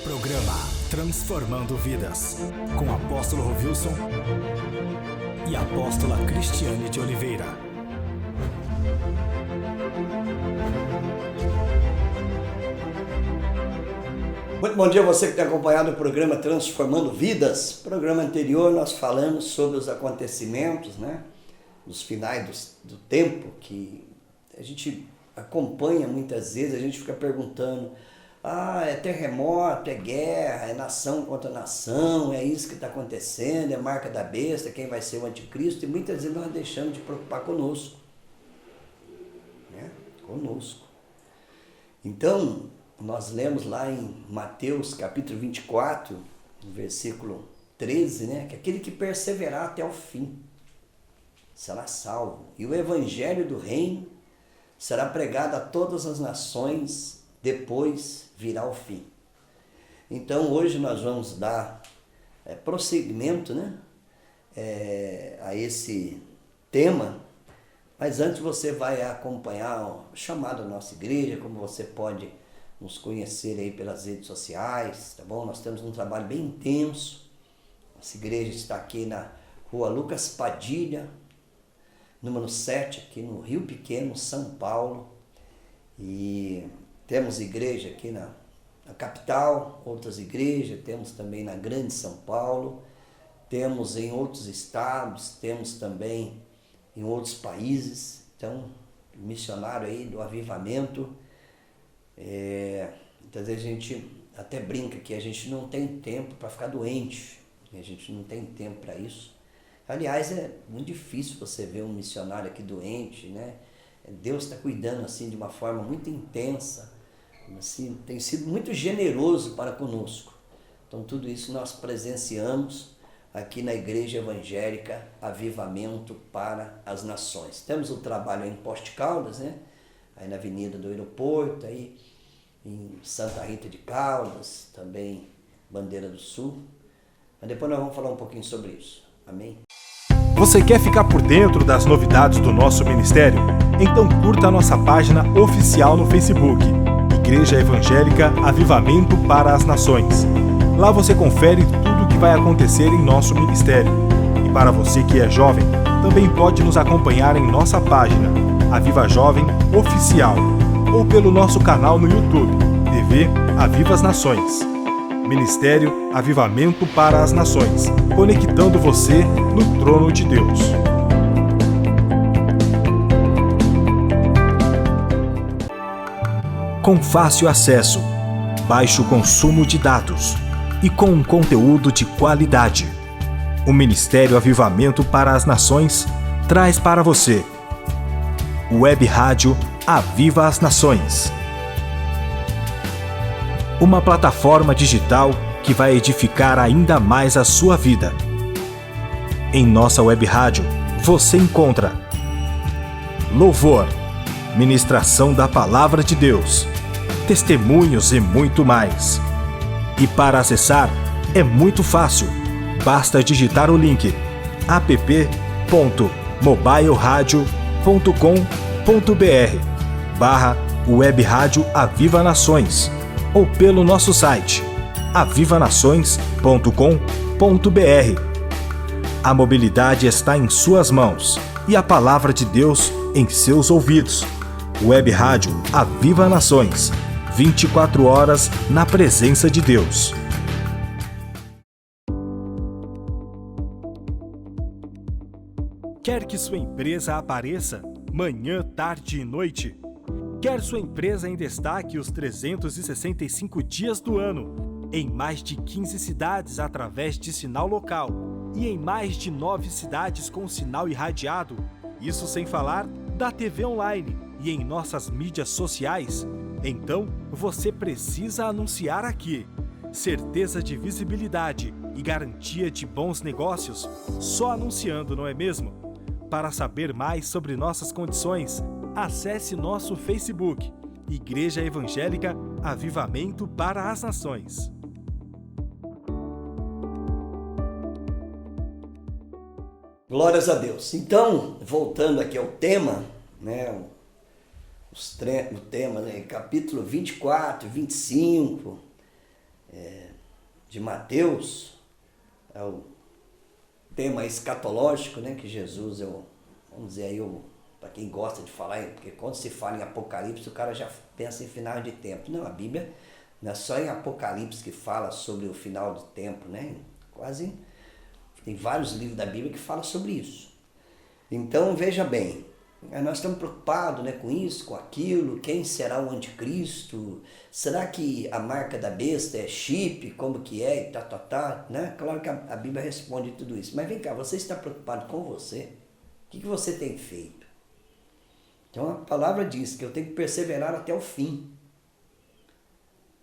Programa Transformando Vidas, com o apóstolo Rovilson e a apóstola Cristiane de Oliveira. Muito bom dia a você que tem acompanhado o programa Transformando Vidas. No programa anterior nós falamos sobre os acontecimentos, dos finais do tempo, que a gente acompanha muitas vezes, a gente fica perguntando: é terremoto, é guerra, é nação contra nação, é isso que está acontecendo, é marca da besta, quem vai ser o anticristo, e muitas vezes nós deixamos de preocupar conosco. Conosco. Então, nós lemos lá em Mateus capítulo 24, no versículo 13, que aquele que perseverar até o fim será salvo. E o evangelho do reino será pregado a todas as nações, depois virá o fim. Então hoje nós vamos dar prosseguimento a esse tema, mas antes você vai acompanhar o chamado da nossa igreja, como você pode nos conhecer aí pelas redes sociais, tá bom? Nós temos um trabalho bem intenso. Nossa igreja está aqui na rua Lucas Padilha, número 7, aqui no Rio Pequeno, São Paulo. E temos igreja aqui na capital, outras igrejas, temos também na Grande São Paulo, temos em outros estados, temos também em outros países. Então, missionário aí do avivamento. Muitas vezes a gente até brinca que a gente não tem tempo para ficar doente, a gente não tem tempo para isso. Aliás, é muito difícil você ver um missionário aqui doente, Deus está cuidando assim de uma forma muito intensa, assim, tem sido muito generoso para conosco. Então tudo isso nós presenciamos aqui na Igreja Evangélica Avivamento para as Nações. Temos o trabalho em Poste Caldas, aí na Avenida do Aeroporto, aí em Santa Rita de Caldas, também Bandeira do Sul. Mas depois nós vamos falar um pouquinho sobre isso. Amém? Você quer ficar por dentro das novidades do nosso ministério? Então curta a nossa página oficial no Facebook, Igreja Evangélica Avivamento para as Nações. Lá você confere tudo o que vai acontecer em nosso ministério. E para você que é jovem, também pode nos acompanhar em nossa página, Aviva Jovem Oficial, ou pelo nosso canal no YouTube, TV Aviva as Nações. Ministério Avivamento para as Nações, conectando você no trono de Deus. Com fácil acesso, baixo consumo de dados e com um conteúdo de qualidade, o Ministério Avivamento para as Nações traz para você o Web Rádio Aviva as Nações. Uma plataforma digital que vai edificar ainda mais a sua vida. Em nossa web rádio, você encontra louvor, ministração da Palavra de Deus, testemunhos e muito mais. E para acessar, é muito fácil. Basta digitar o link app.mobileradio.com.br/Web Rádio Aviva Nações, ou pelo nosso site avivanações.com.br. A mobilidade está em suas mãos e a palavra de Deus em seus ouvidos. Web Rádio Aviva Nações, 24 horas na presença de Deus. Quer que sua empresa apareça manhã, tarde e noite? Quer sua empresa em destaque os 365 dias do ano, em mais de 15 cidades através de sinal local e em mais de 9 cidades com sinal irradiado? Isso sem falar da TV online e em nossas mídias sociais? Então, você precisa anunciar aqui. Certeza de visibilidade e garantia de bons negócios, só anunciando, não é mesmo? Para saber mais sobre nossas condições, acesse nosso Facebook, Igreja Evangélica Avivamento para as Nações. Glórias a Deus. Então, voltando aqui ao tema, o tema, capítulo 24, 25, de Mateus, é o tema escatológico, né, que Jesus, vamos dizer aí, para quem gosta de falar, porque quando se fala em Apocalipse, o cara já pensa em final de tempo. Não, a Bíblia não é só em Apocalipse que fala sobre o final do tempo, né? Tem vários livros da Bíblia que falam sobre isso. Então, veja bem, nós estamos preocupados, né, com isso, com aquilo, quem será o anticristo, será que a marca da besta é chip, como que é, e né? Claro que a Bíblia responde tudo isso, mas vem cá, você está preocupado com você? O que você tem feito? Então a palavra diz que eu tenho que perseverar até o fim.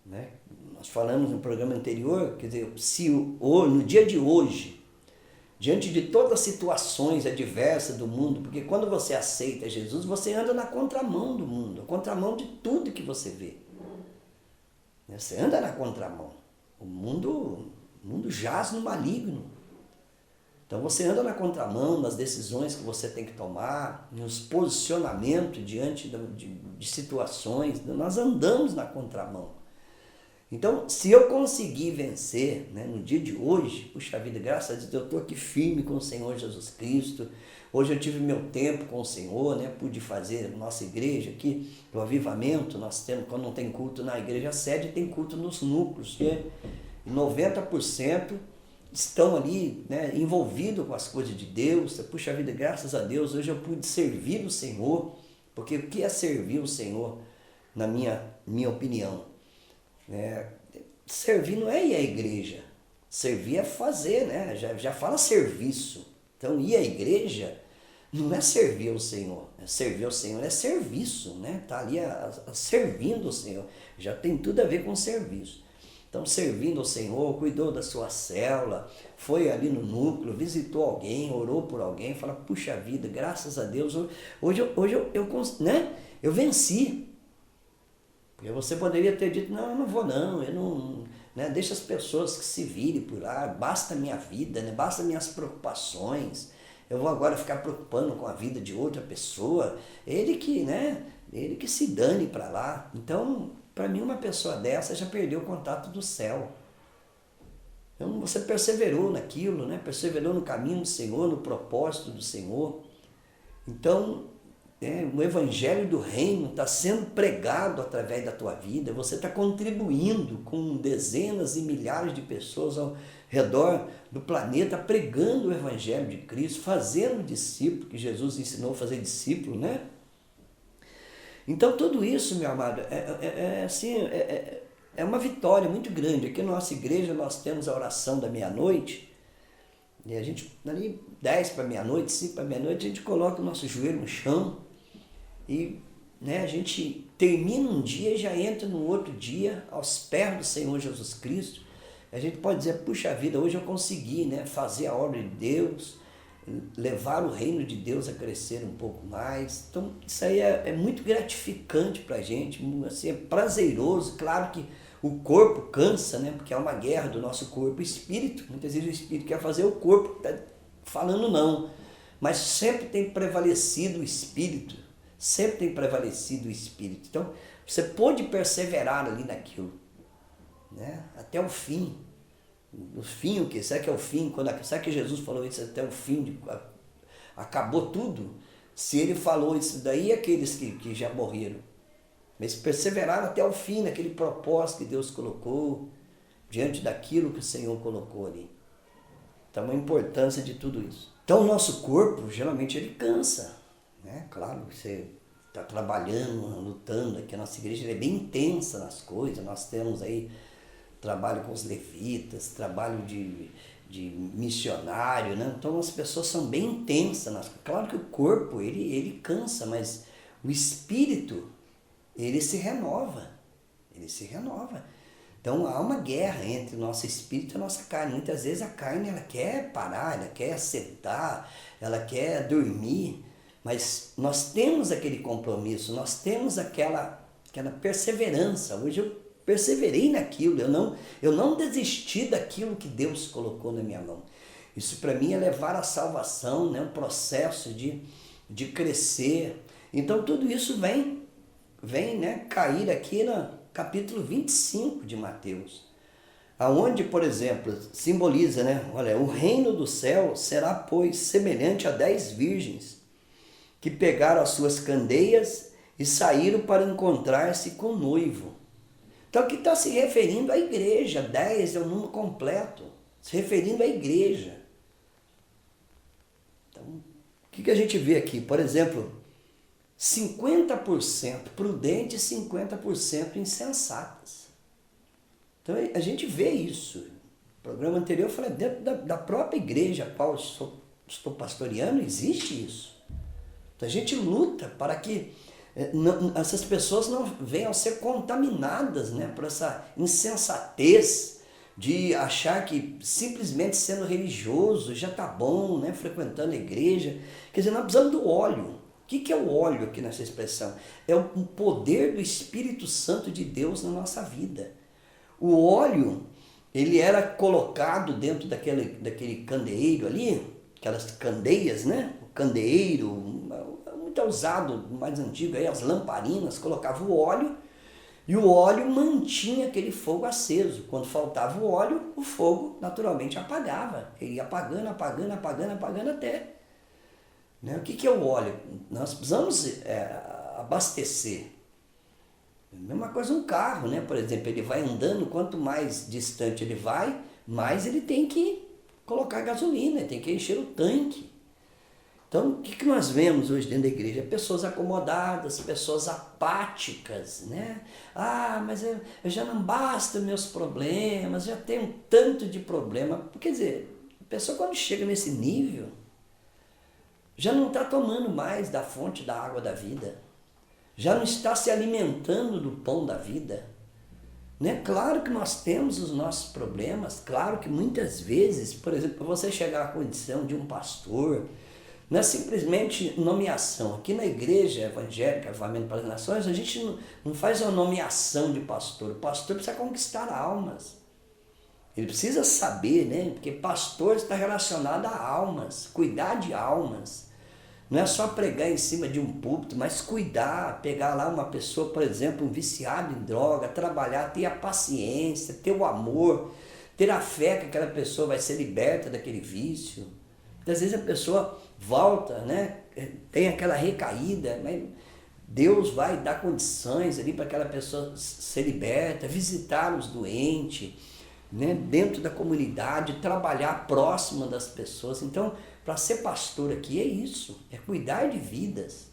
Né? Nós falamos no programa anterior, quer dizer, se no dia de hoje, diante de todas as situações adversas do mundo, porque quando você aceita Jesus, você anda na contramão do mundo, na contramão de tudo que você vê. Você anda na contramão. O mundo jaz no maligno. Então você anda na contramão nas decisões que você tem que tomar, nos posicionamentos diante de situações, nós andamos na contramão. Então, se eu conseguir vencer, né, no dia de hoje, puxa vida, graças a Deus, eu estou aqui firme com o Senhor Jesus Cristo. Hoje eu tive meu tempo com o Senhor, né, pude fazer nossa igreja aqui, o avivamento, nós temos, quando não tem culto na igreja sede, tem culto nos núcleos, né, 90% estão ali, né, envolvidos com as coisas de Deus. Puxa vida, graças a Deus, hoje eu pude servir o Senhor, porque o que é servir o Senhor, na minha opinião? Servir não é ir à igreja, servir é fazer, né? Já fala serviço. Então ir à igreja não é servir ao Senhor, servir ao Senhor é serviço, né? Tá ali servindo o Senhor, já tem tudo a ver com serviço. Então, servindo ao Senhor, cuidou da sua célula, foi ali no núcleo, visitou alguém, orou por alguém, fala, puxa vida, graças a Deus, hoje eu venci. Porque você poderia ter dito, não, eu não vou não, eu não, né, deixa as pessoas que se virem por lá, basta a minha vida, né, basta minhas preocupações, eu vou agora ficar preocupando com a vida de outra pessoa, ele que se dane para lá. Então, para mim, uma pessoa dessa já perdeu o contato do céu. Então, você perseverou naquilo, né? Perseverou no caminho do Senhor, no propósito do Senhor. Então, o evangelho do reino está sendo pregado através da tua vida, você está contribuindo com dezenas e milhares de pessoas ao redor do planeta, pregando o evangelho de Cristo, fazendo discípulo, que Jesus ensinou a fazer discípulo, né? Então tudo isso, meu amado, é uma vitória muito grande. Aqui na nossa igreja nós temos a oração da meia-noite, e a gente, ali 10 para meia-noite, 5 para meia-noite, a gente coloca o nosso joelho no chão e, né, a gente termina um dia e já entra no outro dia aos pés do Senhor Jesus Cristo. A gente pode dizer, puxa vida, hoje eu consegui, né, fazer a obra de Deus, levar o reino de Deus a crescer um pouco mais. Então isso aí é muito gratificante para a gente, assim, é prazeroso. Claro que o corpo cansa, né, porque é uma guerra do nosso corpo e espírito. Muitas vezes o espírito quer fazer, o corpo está falando não, mas sempre tem prevalecido o espírito, sempre tem prevalecido o espírito. Então você pode perseverar ali naquilo, né, até o fim. O fim, o que? Será que é o fim? Será que Jesus falou isso até o fim? Acabou tudo? Se ele falou isso daí, aqueles que já morreram. Mas perseveraram até o fim naquele propósito que Deus colocou, diante daquilo que o Senhor colocou ali. Então a importância de tudo isso. Então o nosso corpo, geralmente, ele cansa, né? Claro, você está trabalhando, lutando, aqui a nossa igreja é bem intensa nas coisas, nós temos aí trabalho com os levitas, trabalho de missionário, né? Então as pessoas são bem intensas. Claro que o corpo, ele cansa, mas o espírito, ele se renova. Então há uma guerra entre o nosso espírito e a nossa carne. Muitas vezes a carne, ela quer parar, ela quer sentar, ela quer dormir, mas nós temos aquele compromisso, nós temos aquela perseverança. Hoje eu perseverei naquilo, eu não desisti daquilo que Deus colocou na minha mão. Isso para mim é levar a salvação, né? Um processo de crescer. Então tudo isso vem, né, cair aqui no capítulo 25 de Mateus. Aonde, por exemplo, simboliza, né? Olha, o reino do céu será, pois, semelhante a 10 virgens que pegaram as suas candeias e saíram para encontrar-se com o noivo. Então aqui está se referindo à igreja, 10 é o número completo, se referindo à igreja. Então, o que a gente vê aqui? Por exemplo, 50% prudentes e 50% insensatas. Então a gente vê isso. No programa anterior eu falei, dentro da própria igreja a qual estou pastoreando, existe isso. Então a gente luta para que essas pessoas não venham a ser contaminadas, né, por essa insensatez de achar que simplesmente sendo religioso já está bom, né, frequentando a igreja. Quer dizer, nós precisamos do óleo. O que é o óleo aqui nessa expressão? É o poder do Espírito Santo de Deus na nossa vida. O óleo, ele era colocado dentro daquele candeeiro ali, aquelas candeias, né? O candeeiro, muito usado, mais antigo, aí, as lamparinas, colocava o óleo e o óleo mantinha aquele fogo aceso. Quando faltava o óleo, o fogo naturalmente apagava. Ele ia apagando, apagando, apagando, apagando até. Né? O que é o óleo? Nós precisamos abastecer. Mesma coisa um carro, né? Por exemplo, ele vai andando, quanto mais distante ele vai, mais ele tem que colocar gasolina, tem que encher o tanque. Então, o que nós vemos hoje dentro da igreja? Pessoas acomodadas, pessoas apáticas, né? Ah, mas eu já não basta meus problemas, já tenho tanto de problema. Quer dizer, a pessoa quando chega nesse nível, já não está tomando mais da fonte da água da vida. Já não está se alimentando do pão da vida. Né? Claro que nós temos os nossos problemas, claro que muitas vezes, por exemplo, para você chegar à condição de um pastor, não é simplesmente nomeação. Aqui na igreja evangélica, Avivamento para as Nações, a gente não faz uma nomeação de pastor. O pastor precisa conquistar almas. Ele precisa saber, né? Porque pastor está relacionado a almas, cuidar de almas. Não é só pregar em cima de um púlpito, mas cuidar, pegar lá uma pessoa, por exemplo, um viciado em droga, trabalhar, ter a paciência, ter o amor, ter a fé que aquela pessoa vai ser liberta daquele vício. Às vezes a pessoa volta, né? Tem aquela recaída, mas Deus vai dar condições ali para aquela pessoa ser liberta, visitar os doentes, né? Dentro da comunidade, trabalhar próximo das pessoas. Então, para ser pastor aqui é isso, é cuidar de vidas.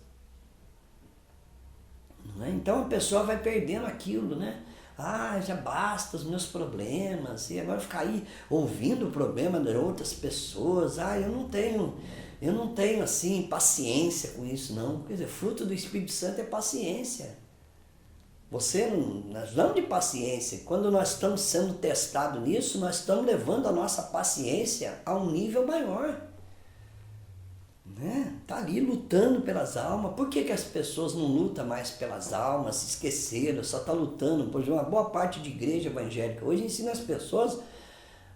Não é? Então a pessoa vai perdendo aquilo, né? Ah, já basta os meus problemas, e agora ficar aí ouvindo o problema de outras pessoas. Ah, eu não tenho assim paciência com isso, não. Quer dizer, fruto do Espírito Santo é paciência. Nós não de paciência. Quando nós estamos sendo testados nisso, nós estamos levando a nossa paciência a um nível maior. Né? Tá ali lutando pelas almas. Por que as pessoas não lutam mais pelas almas? Se esqueceram, só tá lutando. Por exemplo, uma boa parte de igreja evangélica hoje ensina as pessoas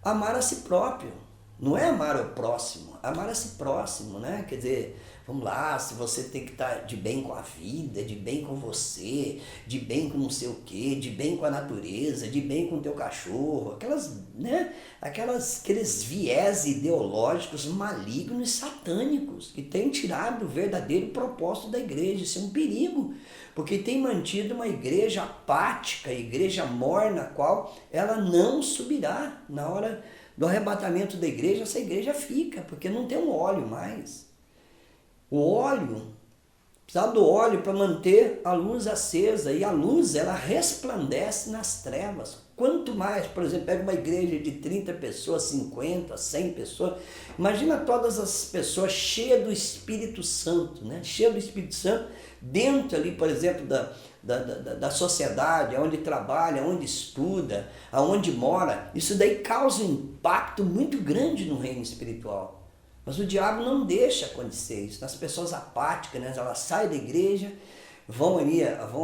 a amar a si próprio. Não é amar o próximo, amar a si próximo, né? Quer dizer, vamos lá, se você tem que estar de bem com a vida, de bem com você, de bem com não sei o quê, de bem com a natureza, de bem com o teu cachorro, aqueles viés ideológicos malignos e satânicos que têm tirado o verdadeiro propósito da igreja. Isso é um perigo, porque tem mantido uma igreja apática, igreja morna, a qual ela não subirá na hora do arrebatamento da igreja. Essa igreja fica, porque não tem um óleo mais. O óleo, precisa do óleo para manter a luz acesa, e a luz ela resplandece nas trevas. Quanto mais, por exemplo, pega uma igreja de 30 pessoas, 50, 100 pessoas, imagina todas as pessoas cheias do Espírito Santo, né? Cheias do Espírito Santo, dentro ali, por exemplo, da sociedade, onde trabalha, onde estuda, aonde mora. Isso daí causa um impacto muito grande no reino espiritual. Mas o diabo não deixa acontecer isso. As pessoas apáticas, né? Elas saem da igreja, vão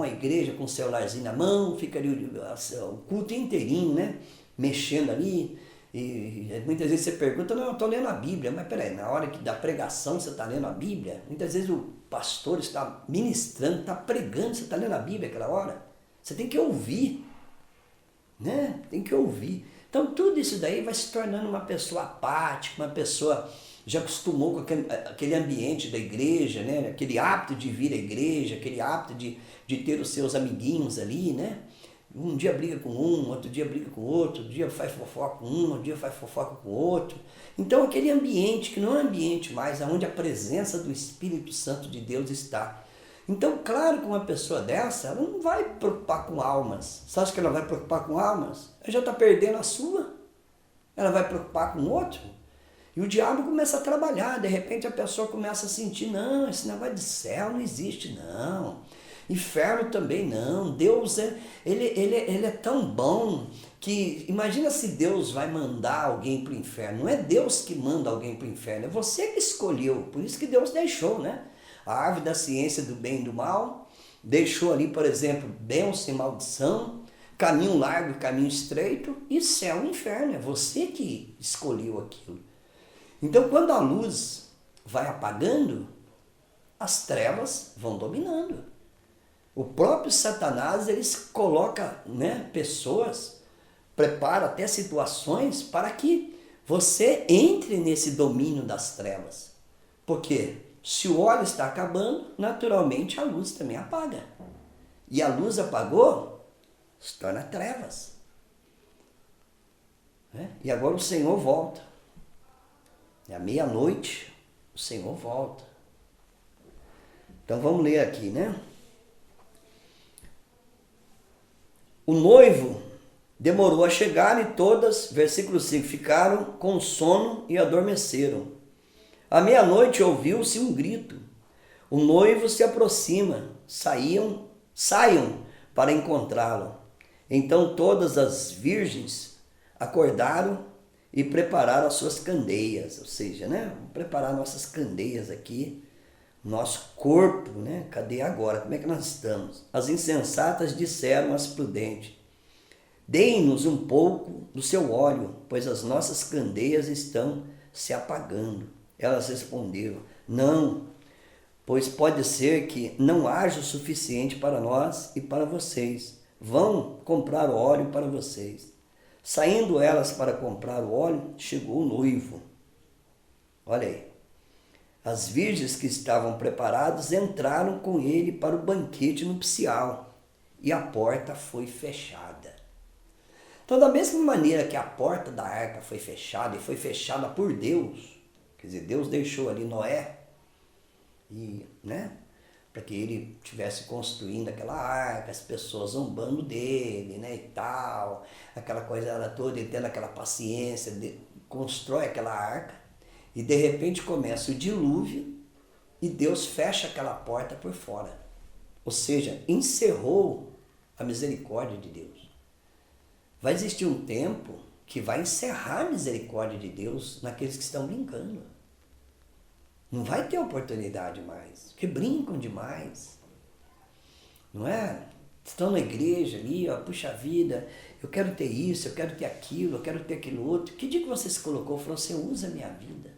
à igreja com o celularzinho na mão, fica ali o culto inteirinho, né? Mexendo ali. E muitas vezes você pergunta, não, eu estou lendo a Bíblia. Mas peraí, na hora da pregação você está lendo a Bíblia? Muitas vezes o pastor está ministrando, está pregando, você está lendo a Bíblia aquela hora? Você tem que ouvir, né? Tem que ouvir. Então tudo isso daí vai se tornando uma pessoa apática, uma pessoa já acostumou com aquele ambiente da igreja, né? Aquele hábito de vir à igreja, aquele hábito de ter os seus amiguinhos ali, né? Um dia briga com um, outro dia briga com outro, outro dia faz fofoca com um, outro dia faz fofoca com outro. Então aquele ambiente que não é um ambiente mais onde a presença do Espírito Santo de Deus está. Então, claro que uma pessoa dessa, ela não vai preocupar com almas. Você acha que ela vai preocupar com almas? Ela já está perdendo a sua. Ela vai preocupar com outro. E o diabo começa a trabalhar. De repente a pessoa começa a sentir, não, esse negócio de céu não existe, não. Inferno também não. Deus ele é tão bom que imagina se Deus vai mandar alguém para o inferno. Não é Deus que manda alguém para o inferno, é você que escolheu. Por isso que Deus deixou, né? A árvore da ciência do bem e do mal, deixou ali, por exemplo, bênção e maldição, caminho largo e caminho estreito, e céu e inferno. É você que escolheu aquilo. Então, quando a luz vai apagando, as trevas vão dominando. O próprio Satanás, ele coloca, né, pessoas, prepara até situações para que você entre nesse domínio das trevas. Por quê? Se o óleo está acabando, naturalmente a luz também apaga. E a luz apagou, se torna trevas. E agora o Senhor volta. À meia-noite, o Senhor volta. Então vamos ler aqui, né? O noivo demorou a chegar e todas, versículo 5, ficaram com sono e adormeceram. À meia-noite ouviu-se um grito. O noivo se aproxima, saiam para encontrá-lo. Então todas as virgens acordaram e prepararam as suas candeias, ou seja, né? Vamos preparar nossas candeias aqui, nosso corpo, né? Cadê agora? Como é que nós estamos? As insensatas disseram às prudentes: deem-nos um pouco do seu óleo, pois as nossas candeias estão se apagando. Elas responderam: não, pois pode ser que não haja o suficiente para nós e para vocês. Vão comprar óleo para vocês. Saindo elas para comprar o óleo, chegou o noivo. Olha aí. As virgens que estavam preparadas entraram com ele para o banquete nupcial e a porta foi fechada. Então, da mesma maneira que a porta da arca foi fechada e foi fechada por Deus, quer dizer, Deus deixou ali Noé, e, né, para que ele estivesse construindo aquela arca, as pessoas zombando dele, né, e tal, aquela coisa era toda, ele tendo aquela paciência, constrói aquela arca, e de repente começa o dilúvio, e Deus fecha aquela porta por fora. Ou seja, encerrou a misericórdia de Deus. Vai existir um tempo que vai encerrar a misericórdia de Deus naqueles que estão brincando. Não vai ter oportunidade mais, porque brincam demais. Não é? Estão na igreja ali, ó, puxa vida, eu quero ter isso, eu quero ter aquilo, eu quero ter aquilo outro. Que dia que você se colocou? Falou, você usa a minha vida.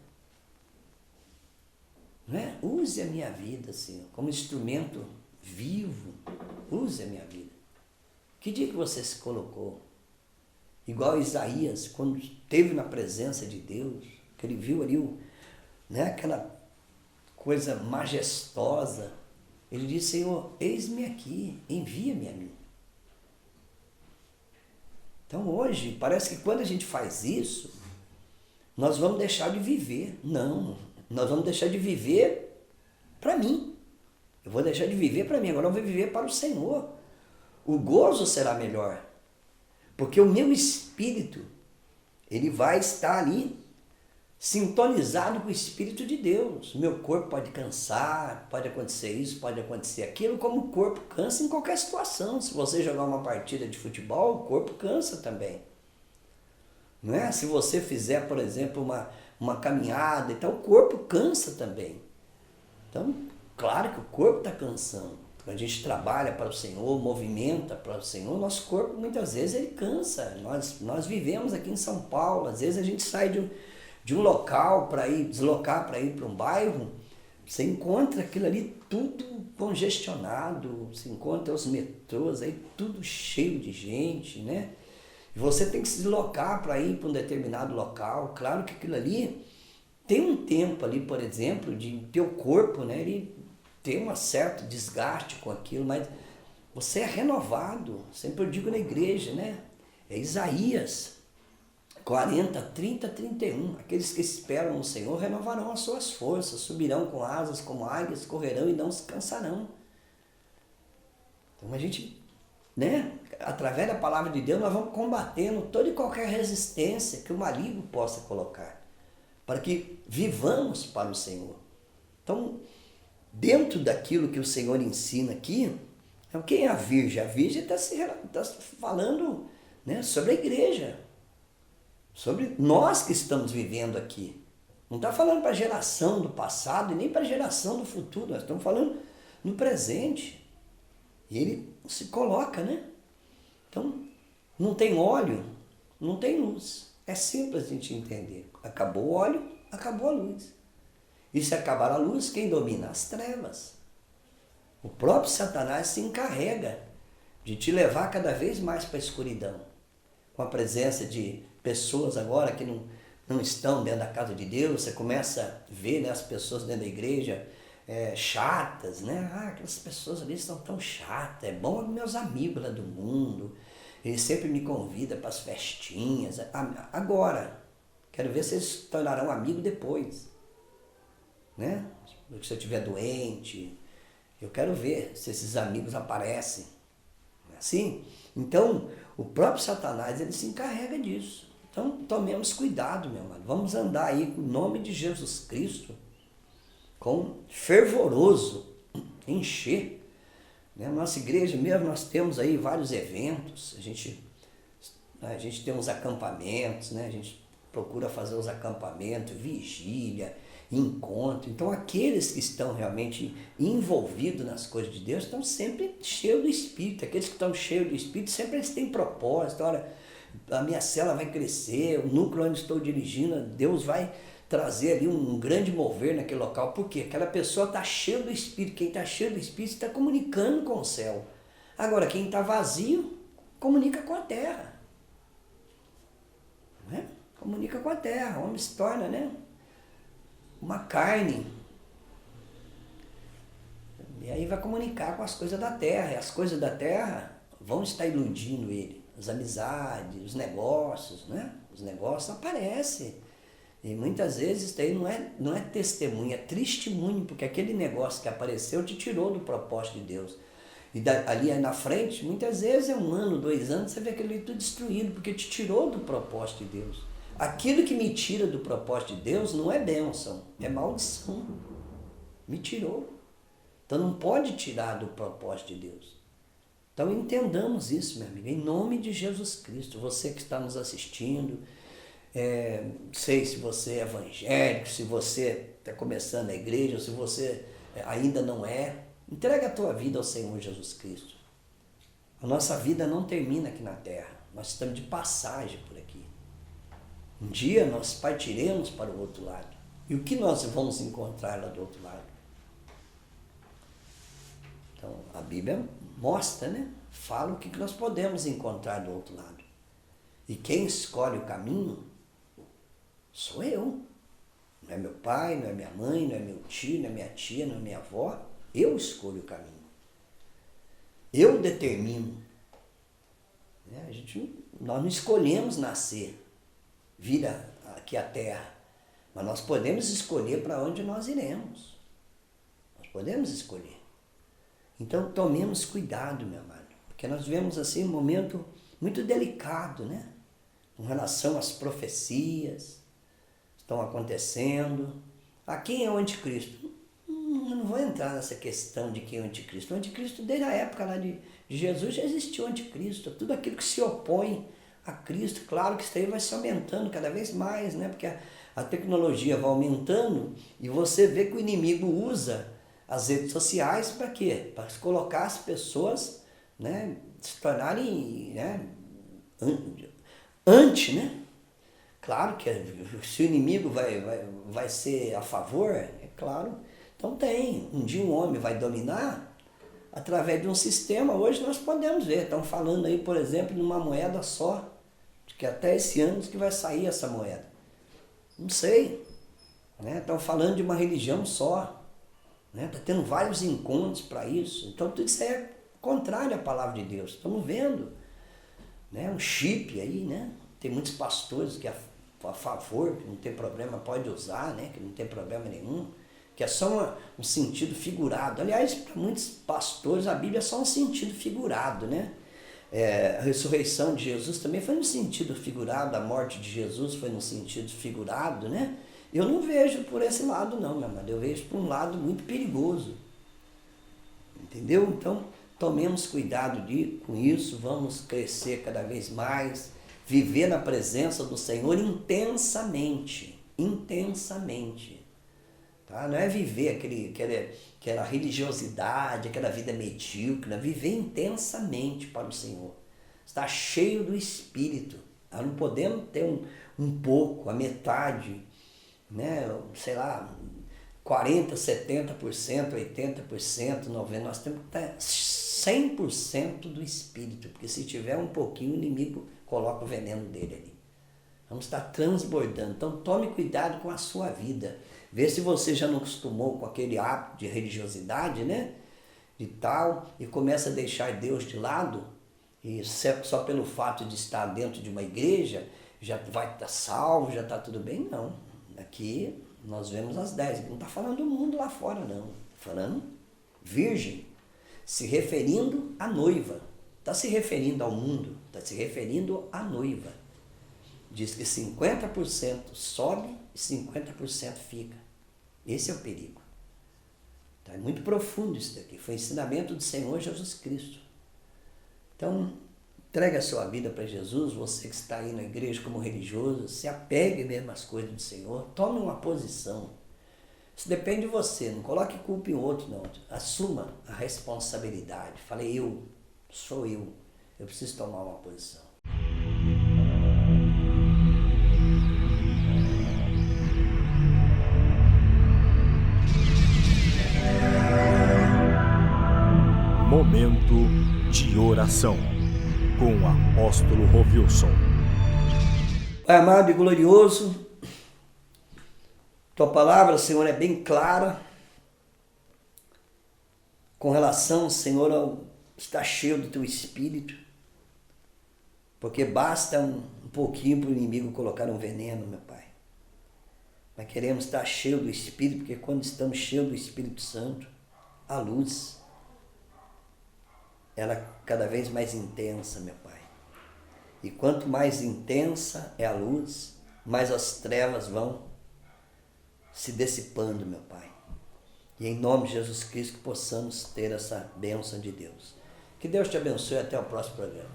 Não é? Use a minha vida, Senhor, como instrumento vivo. Use a minha vida. Que dia que você se colocou? Igual Isaías, quando esteve na presença de Deus, que ele viu ali né, aquela coisa majestosa, ele disse, Senhor, eis-me aqui, envia-me a mim. Então hoje, parece que quando a gente faz isso, nós vamos deixar de viver. Não, nós vamos deixar de viver para mim. Eu vou deixar de viver para mim, agora eu vou viver para o Senhor. O gozo será melhor, porque o meu espírito, ele vai estar ali, sintonizado com o Espírito de Deus. Meu corpo pode cansar, pode acontecer isso, pode acontecer aquilo, como o corpo cansa em qualquer situação. Se você jogar uma partida de futebol, o corpo cansa também. Não é? Se você fizer, por exemplo, uma caminhada, então o corpo cansa também. Então, claro que o corpo está cansando. Quando a gente trabalha para o Senhor, movimenta para o Senhor, nosso corpo muitas vezes ele cansa. Nós vivemos aqui em São Paulo, às vezes a gente sai de um local para ir, deslocar para ir para um bairro, você encontra aquilo ali tudo congestionado, você encontra os metrôs aí tudo cheio de gente, né? E você tem que se deslocar para ir para um determinado local. Claro que aquilo ali tem um tempo ali, por exemplo, de teu corpo, né? Ele tem um certo desgaste com aquilo, mas você é renovado. Sempre eu digo na igreja, né? É Isaías 40, 30, 31. Aqueles que esperam no Senhor renovarão as suas forças, subirão com asas como águias, correrão e não se cansarão. Então a gente, né? Através da palavra de Deus, nós vamos combatendo toda e qualquer resistência que o maligno possa colocar, para que vivamos para o Senhor. Então, dentro daquilo que o Senhor ensina aqui, quem é a Virgem? A Virgem está falando, né, sobre a igreja, sobre nós que estamos vivendo aqui. Não está falando para a geração do passado e nem para a geração do futuro, nós estamos falando no presente. E ele se coloca, né? Então, não tem óleo, não tem luz. É simples a gente entender. Acabou o óleo, acabou a luz. E se acabar a luz, quem domina? As trevas. O próprio Satanás se encarrega de te levar cada vez mais para a escuridão. Com a presença de pessoas agora que não estão dentro da casa de Deus, você começa a ver, né, as pessoas dentro da igreja chatas, né? Aquelas pessoas ali estão tão chatas. É bom meus amigos lá do mundo. Eles sempre me convidam para as festinhas. Agora, quero ver se eles se tornarão amigos depois, né? Se eu estiver doente, eu quero ver se esses amigos aparecem. Não é assim? Então, o próprio Satanás, ele se encarrega disso. Então, tomemos cuidado, meu amado. Vamos andar aí com o nome de Jesus Cristo, com fervoroso, encher. Né? Nossa igreja mesmo, nós temos aí vários eventos, a gente tem uns acampamentos, né? A gente procura fazer os acampamentos, vigília, encontro. Então aqueles que estão realmente envolvidos nas coisas de Deus estão sempre cheios do Espírito. Aqueles que estão cheios do Espírito sempre eles têm propósito. Olha, a minha célula vai crescer, o núcleo onde estou dirigindo, Deus vai trazer ali um grande mover naquele local. Por quê? Aquela pessoa está cheia do Espírito. Quem está cheio do Espírito está comunicando com o céu. Agora, quem está vazio, comunica com a terra. Né? Comunica com a terra. O homem se torna, né, uma carne. E aí vai comunicar com as coisas da terra. E as coisas da terra vão estar iludindo ele. As amizades, os negócios, né? Os negócios aparecem. E muitas vezes isso aí não é testemunho, é testemunho, porque aquele negócio que apareceu te tirou do propósito de Deus. E ali na frente, muitas vezes é 1 ano, 2 anos, você vê aquele tudo destruído, porque te tirou do propósito de Deus. Aquilo que me tira do propósito de Deus não é bênção, é maldição. Me tirou. Então não pode tirar do propósito de Deus. Então entendamos isso, meu amigo, em nome de Jesus Cristo. Você que está nos assistindo, sei se você é evangélico, se você está começando a igreja, ou se você ainda não é, entrega a tua vida ao Senhor Jesus Cristo. A nossa vida não termina aqui na terra, nós estamos de passagem por aqui. Um dia nós partiremos para o outro lado. E o que nós vamos encontrar lá do outro lado? Então a Bíblia mostra, né? Fala o que nós podemos encontrar do outro lado. E quem escolhe o caminho sou eu. Não é meu pai, não é minha mãe, não é meu tio, não é minha tia, não é minha avó. Eu escolho o caminho. Eu determino. Nós não escolhemos nascer, vir aqui à Terra. Mas nós podemos escolher para onde nós iremos. Nós podemos escolher. Então tomemos cuidado, meu amado. Porque nós vivemos assim um momento muito delicado, né? Com relação às profecias estão acontecendo. Quem é o anticristo? Eu não vou entrar nessa questão de quem é o anticristo. O anticristo, desde a época lá de Jesus, já existiu o anticristo. Tudo aquilo que se opõe a Cristo, claro que isso aí vai se aumentando cada vez mais, né? Porque a tecnologia vai aumentando e você vê que o inimigo usa as redes sociais para quê? Para colocar as pessoas, né, se tornarem, né, né? Claro que se o inimigo vai ser a favor, é claro. Então um dia um homem vai dominar através de um sistema. Hoje nós podemos ver, estão falando aí, por exemplo, numa moeda só, que até esse ano que vai sair essa moeda. Não sei. Estão falando de uma religião só. Está tendo vários encontros para isso. Então tudo isso é contrário à palavra de Deus. Estamos vendo um chip aí, Tem muitos pastores que a favor, que não tem problema, pode usar, que não tem problema nenhum, que é só um sentido figurado. Aliás, para muitos pastores a Bíblia é só um sentido figurado, A ressurreição de Jesus também foi no sentido figurado, a morte de Jesus foi no sentido figurado, Eu não vejo por esse lado não, meu amado, eu vejo por um lado muito perigoso, entendeu? Então, tomemos cuidado com isso, vamos crescer cada vez mais, viver na presença do Senhor intensamente, tá? Não é viver aquela religiosidade, aquela vida medíocre, viver intensamente para o Senhor, estar cheio do Espírito. Nós não podemos ter um pouco, a metade, 40%, 70%, 80%, 90%, nós temos que estar 100% do Espírito, porque se tiver um pouquinho, o inimigo coloca o veneno dele ali. Vamos estar transbordando. Então tome cuidado com a sua vida. Vê se você já não acostumou com aquele hábito de religiosidade, de tal, e começa a deixar Deus de lado, e só pelo fato de estar dentro de uma igreja, já vai estar salvo, já está tudo bem? Não. Aqui nós vemos as 10. Não está falando do mundo lá fora, não. Está falando virgem, se referindo à noiva. Está se referindo ao mundo, está se referindo à noiva. Diz que 50% sobe e 50% fica. Esse é o perigo. Então, é muito profundo isso daqui. Foi ensinamento do Senhor Jesus Cristo. Então, entregue a sua vida para Jesus, você que está aí na igreja como religioso, se apegue mesmo às coisas do Senhor, tome uma posição. Isso depende de você, não coloque culpa em outro, não. Assuma a responsabilidade. Fale, sou eu preciso tomar uma posição. Momento de oração com o apóstolo Rovilson. Pai amado e glorioso, Tua palavra, Senhor, é bem clara com relação, Senhor, ao estar cheio do Teu Espírito, porque basta um pouquinho para o inimigo colocar um veneno, meu Pai. Nós queremos estar cheio do Espírito, porque quando estamos cheios do Espírito Santo, a luz, ela é cada vez mais intensa, meu Pai. E quanto mais intensa é a luz, mais as trevas vão se dissipando, meu Pai. E em nome de Jesus Cristo que possamos ter essa bênção de Deus. Que Deus te abençoe e até o próximo programa.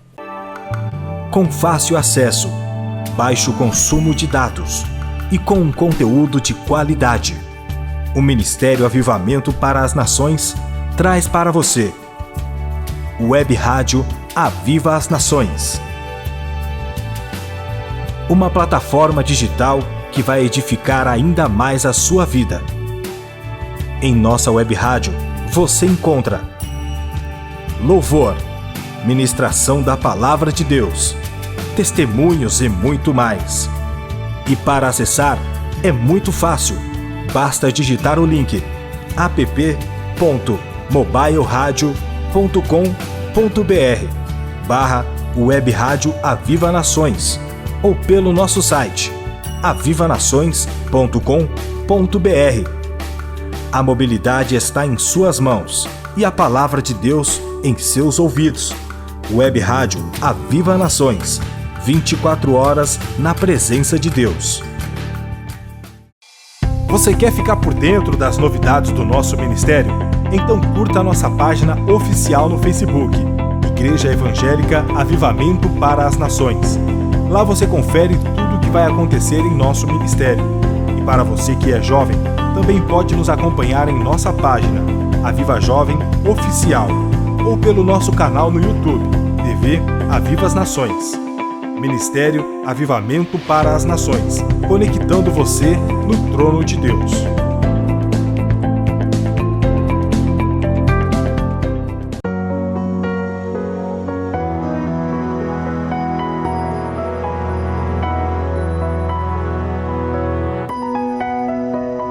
Com fácil acesso, baixo consumo de dados e com um conteúdo de qualidade, o Ministério Avivamento para as Nações traz para você Web Rádio Aviva as Nações. Uma plataforma digital que vai edificar ainda mais a sua vida. Em nossa web rádio, você encontra louvor, ministração da Palavra de Deus, testemunhos e muito mais. E para acessar, é muito fácil. Basta digitar o link app.mobileradio.com.br/Web Rádio Aviva Nações ou pelo nosso site avivanações.com.br. A mobilidade está em suas mãos e a palavra de Deus em seus ouvidos. Web Rádio Aviva Nações, 24 horas na presença de Deus. Você quer ficar por dentro das novidades do nosso ministério? Então curta a nossa página oficial no Facebook, Igreja Evangélica Avivamento para as Nações. Lá você confere tudo o que vai acontecer em nosso ministério. E para você que é jovem, também pode nos acompanhar em nossa página, Aviva Jovem Oficial, ou pelo nosso canal no YouTube, TV Aviva as Nações. Ministério Avivamento para as Nações, conectando você no trono de Deus.